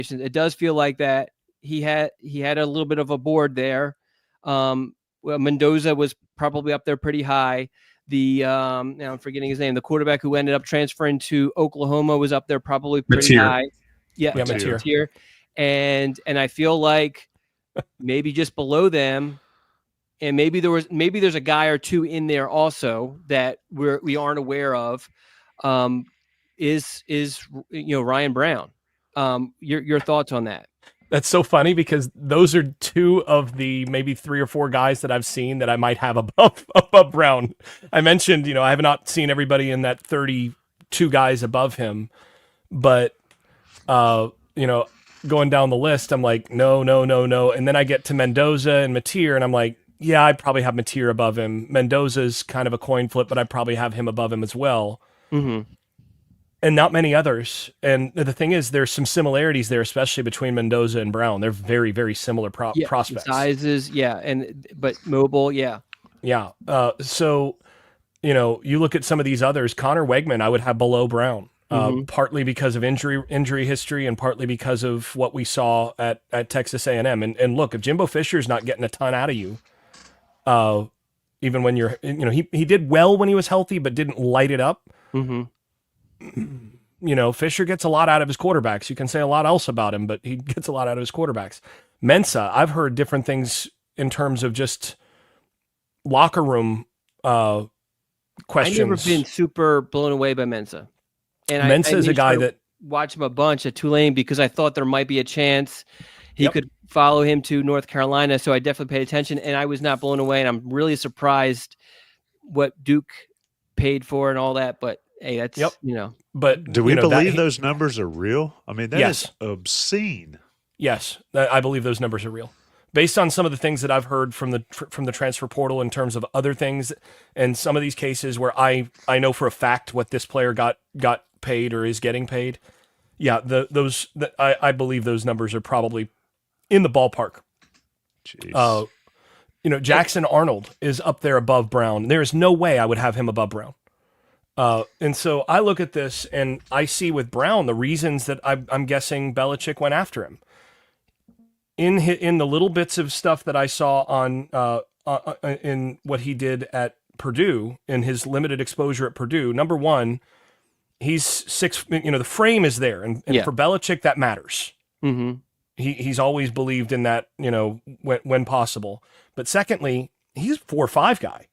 It does feel like that he had a little bit of a board there. Mendoza was probably up there pretty high. Now I'm forgetting his name. The quarterback who ended up transferring to Oklahoma was up there probably pretty high. Yeah, Mateer. And I feel like maybe just below them, and maybe there's a guy or two in there also that we aren't aware of. Is Ryan Browne. Your thoughts on that? That's so funny because those are two of the maybe 3 or 4 guys that I've seen that I might have above Browne. I mentioned, I have not seen everybody in that 32 guys above him, but going down the list, I'm like, no. And then I get to Mendoza and Mateer, and I'm like, yeah, I'd probably have Mateer above him. Mendoza's kind of a coin flip, but I'd probably have him above him as well. Mm-hmm. And not many others. And the thing is, there's some similarities there, especially between Mendoza and Browne. They're very, very similar prospects. Sizes, but mobile, yeah. Yeah. So, you look at some of these others. Connor Wegman, I would have below Browne, partly because of injury history and partly because of what we saw at Texas A&M. And look, if Jimbo Fisher's not getting a ton out of you, even when you're, he did well when he was healthy, but didn't light it up. Mm-hmm. Fisher gets a lot out of his quarterbacks. You can say a lot else about him, but he gets a lot out of his quarterbacks. Mensah, I've heard different things in terms of just locker room questions. I've never been super blown away by Mensah. And Mensah is a guy that watch him a bunch at Tulane because I thought there might be a chance he could follow him to North Carolina. So I definitely paid attention, and I was not blown away. And I'm really surprised what Duke paid for and all that, but hey, that's, But do we believe those numbers are real? I mean, that is obscene. Yes, I believe those numbers are real. Based on some of the things that I've heard from the transfer portal in terms of other things, and some of these cases where I know for a fact what this player got paid or is getting paid. Yeah, I believe those numbers are probably in the ballpark. Jeez. Jackson Arnold is up there above Browne. There is no way I would have him above Browne. And so I look at this and I see with Browne the reasons that I'm guessing Belichick went after him. In the little bits of stuff that I saw on in what he did at Purdue, in his limited exposure at Purdue, number one, he's 6. The frame is there, and for Belichick that matters. Mm-hmm. He's always believed in that, when possible. But secondly, he's a 4.5 guy.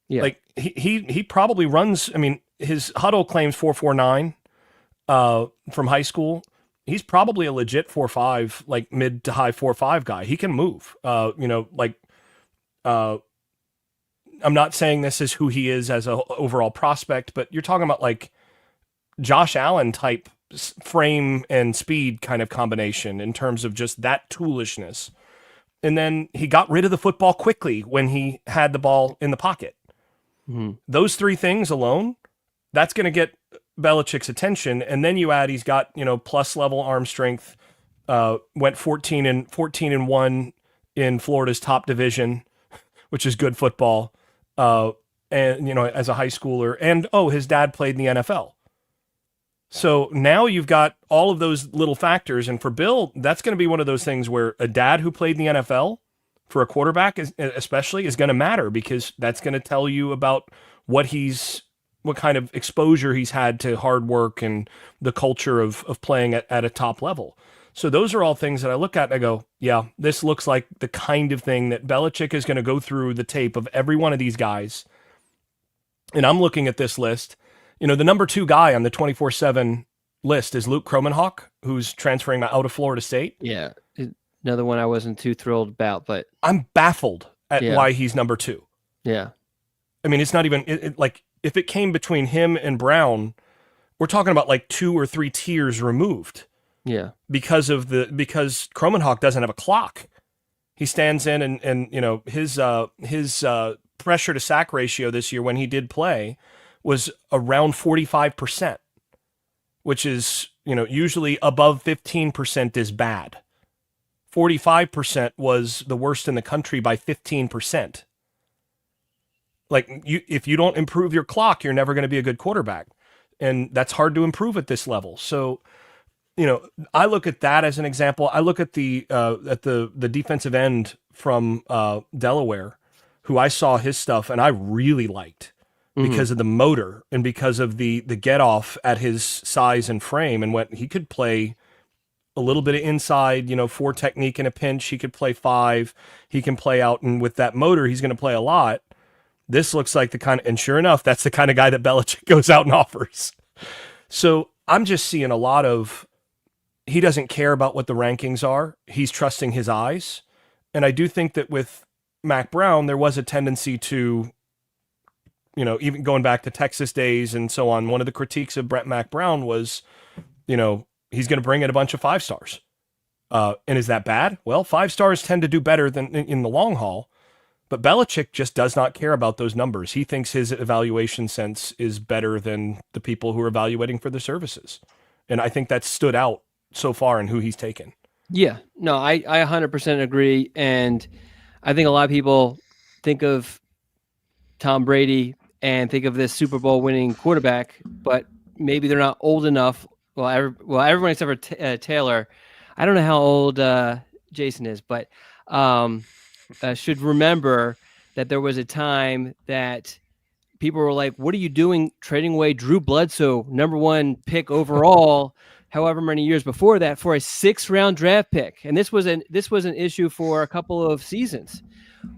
Yeah. Like he probably runs. I mean, his huddle claims 4.49 from high school. He's probably a legit 4.5, like mid to high 4.5 guy. He can move. I'm not saying this is who he is as an overall prospect, but you're talking about like Josh Allen type frame and speed kind of combination in terms of just that toolishness. And then he got rid of the football quickly when he had the ball in the pocket. Mm-hmm. Those 3 things alone, that's going to get Belichick's attention. And then you add, he's got, plus level arm strength, went 14-1 in Florida's top division, which is good football. And, as a high schooler, and, his dad played in the NFL. So now you've got all of those little factors. And for Bill, that's going to be one of those things where a dad who played in the NFL for a quarterback especially is going to matter, because that's going to tell you about what kind of exposure he's had to hard work and the culture of playing at a top level. So those are all things that I look at and I go, yeah, this looks like the kind of thing that Belichick is going to go through the tape of every one of these guys. And I'm looking at this list. The number 2 guy on the 24/7 list is Luke Kromenhoek, who's transferring out of Florida State. Yeah. Another one I wasn't too thrilled about, but I'm baffled at why he's number 2. Yeah. I mean, it's not even like if it came between him and Browne, we're talking about like 2 or 3 tiers removed. Yeah. Because Kromenhoek doesn't have a clock. He stands in and his pressure to sack ratio this year when he did play was around 45%, which is, usually above 15% is bad. 45% was the worst in the country by 15%. Like, if you don't improve your clock, you're never going to be a good quarterback. And that's hard to improve at this level. So, I look at that as an example. I look at the defensive end from Delaware, who I saw his stuff and I really liked because of the motor and because of the get off at his size and frame, and what he could play a little bit of inside, 4 technique in a pinch. He could play 5. He can play out, and with that motor, he's going to play a lot. This looks like and sure enough, that's the kind of guy that Belichick goes out and offers. So I'm just seeing a lot of, he doesn't care about what the rankings are. He's trusting his eyes. And I do think that with Mac Browne, there was a tendency to, even going back to Texas days and so on, one of the critiques of Mac Browne was, he's going to bring in a bunch of 5 stars. And is that bad? Well, 5 stars tend to do better than in the long haul. But Belichick just does not care about those numbers. He thinks his evaluation sense is better than the people who are evaluating for the services. And I think that's stood out so far in who he's taken. Yeah, no, I 100% agree. And I think a lot of people think of Tom Brady and think of this Super Bowl winning quarterback, but maybe they're not old enough. Well, everyone except for Taylor. I don't know how old Jason is, but should remember that there was a time that people were like, what are you doing trading away Drew Bledsoe, number 1 pick overall, however many years before that, for a 6th-round draft pick? And this was an issue for a couple of seasons.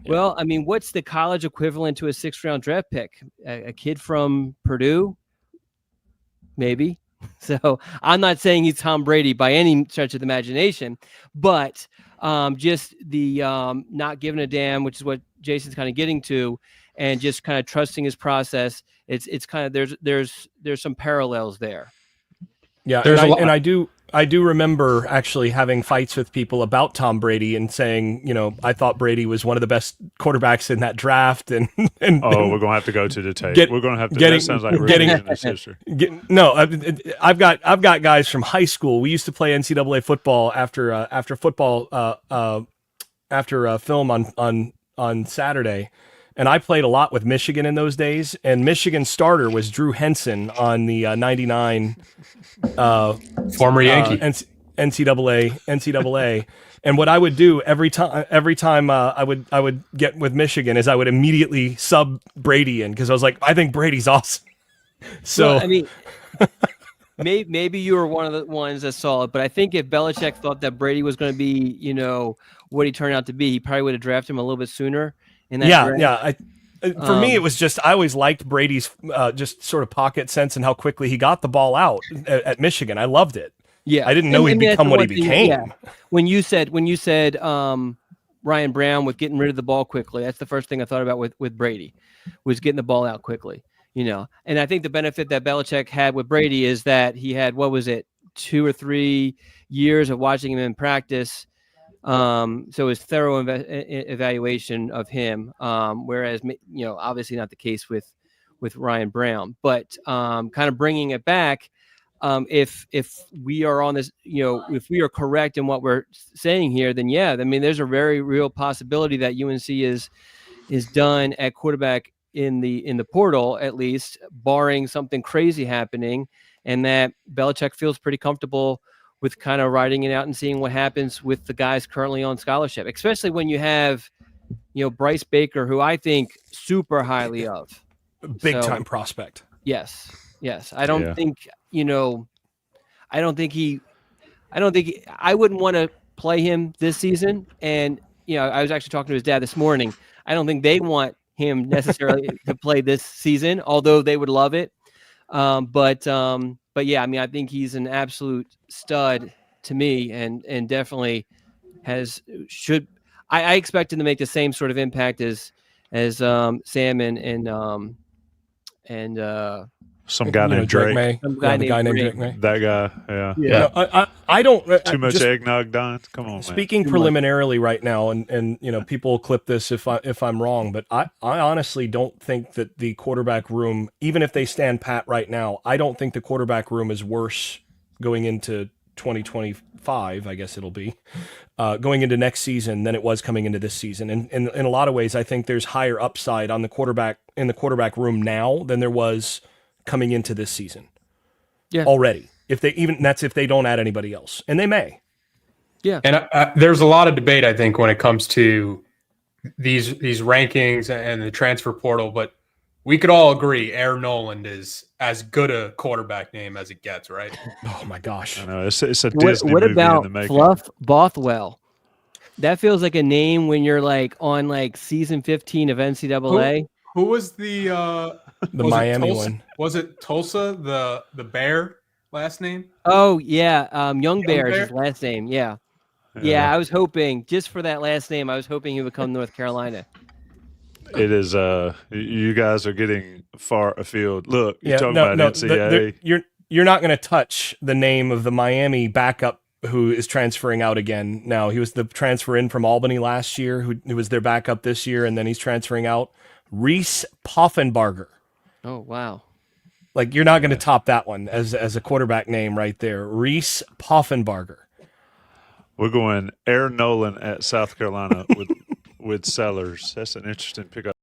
Yeah. Well, I mean, what's the college equivalent to a 6th-round draft pick? A kid from Purdue? Maybe. So I'm not saying he's Tom Brady by any stretch of the imagination, but just the not giving a damn, which is what Jason's kind of getting to, and just kind of trusting his process. It's kind of there's some parallels there. Yeah, and I do remember actually having fights with people about Tom Brady and saying, I thought Brady was one of the best quarterbacks in that draft, and we're gonna have to go to the tape. We're gonna have to. That sounds like revisionist history. I've got guys from high school. We used to play NCAA football after film on Saturday. And I played a lot with Michigan in those days, and Michigan's starter was Drew Henson on the 99 former Yankee NCAA. And what I would do every time I would get with Michigan is I would immediately sub Brady in, because I was like, I think Brady's awesome. So well, I mean, maybe you were one of the ones that saw it, but I think if Belichick thought that Brady was going to be, what he turned out to be, he probably would have drafted him a little bit sooner. For me, it was just, I always liked Brady's just sort of pocket sense and how quickly he got the ball out at Michigan. I loved it. Yeah, I didn't know he'd become what he became. Yeah. When you said Ryan Browne with getting rid of the ball quickly, that's the first thing I thought about with Brady, was getting the ball out quickly. And I think the benefit that Belichick had with Brady is that he had, 2 or 3 years of watching him in practice. So his thorough evaluation of him, whereas, obviously not the case with Ryan Browne, but kind of bringing it back. If we are on this, if we are correct in what we're saying here, then yeah, I mean, there's a very real possibility that UNC is done at quarterback in the portal, at least, barring something crazy happening, and that Belichick feels pretty comfortable with kind of riding it out and seeing what happens with the guys currently on scholarship, especially when you have, Bryce Baker, who I think super highly of. Big time prospect. Yes. I don't think, I wouldn't want to play him this season. And, I was actually talking to his dad this morning. I don't think they want him necessarily to play this season, although they would love it. But yeah, I mean, I think he's an absolute stud to me, and definitely should. I expect him to make the same sort of impact as Sam and some guy named Drake. May. Some guy named Drake May. That guy, yeah. No, I don't too much eggnog, Don. Come on, man. Speaking preliminarily right now, and people will clip this if I'm wrong, but I honestly don't think that the quarterback room, even if they stand pat right now, I don't think the quarterback room is worse going into 2025. I guess it'll be going into next season than it was coming into this season. And in a lot of ways, I think there's higher upside on the quarterback room now than there was coming into this season. Yeah. Already. That's if they don't add anybody else, and they may. Yeah. And there's a lot of debate, I think, when it comes to these rankings and the transfer portal, but we could all agree Air Noland is as good a quarterback name as it gets, right? Oh my gosh! I know it's a Disney What movie about in the making. Fluff Bothwell? That feels like a name when you're like on like season 15 of NCAA. Who was the Miami one? Was it Tulsa, the Bear last name? Oh yeah, Young Bear is Bear? his last name. Yeah. I was hoping just for that last name. I was hoping he would come to North Carolina. It is. You guys are getting far afield. Look, you're talking about NCAA. You're not going to touch the name of the Miami backup who is transferring out again. Now he was the transfer in from Albany last year, who was their backup this year, and then he's transferring out. Reese Poffenbarger. Oh wow! Like you're not going to top that one as a quarterback name right there. Reese Poffenbarger. We're going Air Nolan at South Carolina with Sellers. That's an interesting pickup.